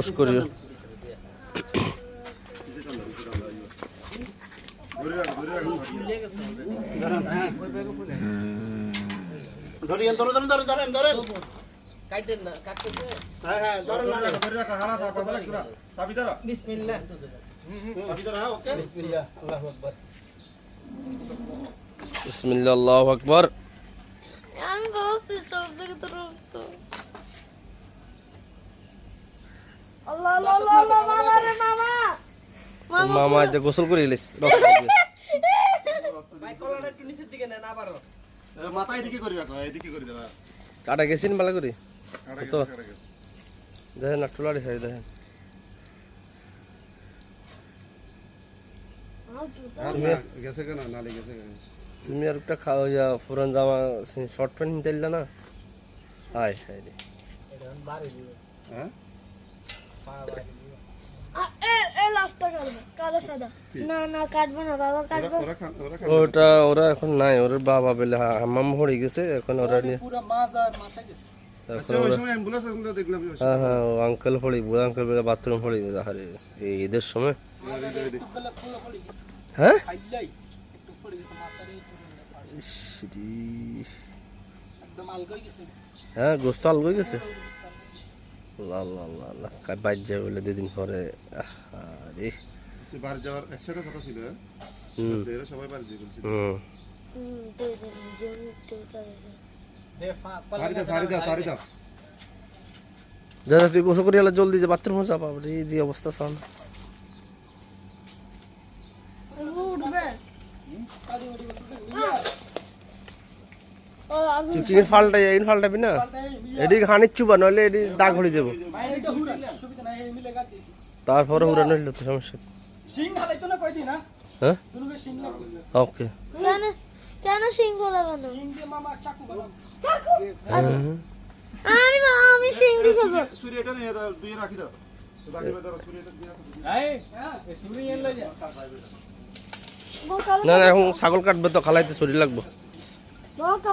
গোশ করি বিসমিল্লাহ আল্লাহু আকবার আমি বলছি সব জায়গায় তো রক্ত আল্লাহ আল্লাহ আল্লাহ মামা রে মামা মামা যে গোসল করে এলিস ভাই কলাটা একটু নিচের দিকে নেন আবারও মাথা এদিকে করে রাখো, এদিকে করে দেবা। কাটা গেছিন ভালো করে কাটা তো গেছে, কাটা গেছে। দেখেন না টুলাড়ি সাইড দেখেন আর না, গেছে কেন? নালি গেছে কেন? তুমি আর একটা খাওয়া যা পুরান জামা শর্ট প্যান্ট নিতে এলে না হাই হাই রে এখন বাড়ি দিবে হ্যাঁ? পা বাড়ি দিবে এ লাস্টটা কাটবো কালো সাদা না না কাটবো না বাবা কাটবো ওরা খান। ওটা ওরা এখন নাই ওর বাবা বেলে হাম্মাম হয়ে গেছে এখন ওরা নিয়ে পুরো মাজার মাথা গেছে আচ্ছা, ওই সময় অ্যাম্বুলেন্স গুলো দেখলাম ওই সময়। হ্যাঁ হ্যাঁ ও আঙ্কেল পড়ি বুড়া আঙ্কেল বেলে বাথরুম পড়ি আরে এই ঈদের সময় একটু বেলা খুলে পড়ে গেছে হ্যাঁ খাইলাই একটু পড়ে গেছে মাথার এই পুরো ইস, রি। একদম আলগা হয়ে গেছে হ্যাঁ গোস্ত আলগো হয়ে গেছে আল্লাহ আল্লাহ আল্লাহ আল্লাহ বাইর যাবে বলে দুদিন পরে আরে সে বাড়ি যাওয়ার একসাথে কথা ছিল, হ্যাঁ? এরা সবাই বাড়ি যেয়ে বলছিল। দে দে জমি একটু তারে দে ফা সারি দাও, সারি দাও, সারি দাও। দাদা তুই গোসল করে এলে জলদি যে বাথরুমে যাবা এই যে অবস্থা সামনে উঠবে কালি উঠে গেছে ও আর তুই কি ফাল্টাবি না এদিকে হানির চুবা নইলে এটি দাগ হয়ে যাবো ভাই এটা হুরা সুবিধা নাই এই মিলে গাত দিয়েছি তারপরে উড়ানো হইলো তো সমস্যা কি? সিং ঢালাইতো না কয়দিন না হ্যাঁ দুনুকে সিং না ওকে কেন কেন সিং বলাবো সিং দিয়ে মামা চাকু বানাম আমি সিং দিয়ে খেলবো সুরি এটা নিয়ে দাও, দিয়ে রাখি দাও। তো বাকি ধরো, সুরি এটা দিয়ে রাখো। এই এই সুরি এন লই যা বল কালো না না এখন ছাগল কাটবে তো খালাইতে শরীর লাগবে বল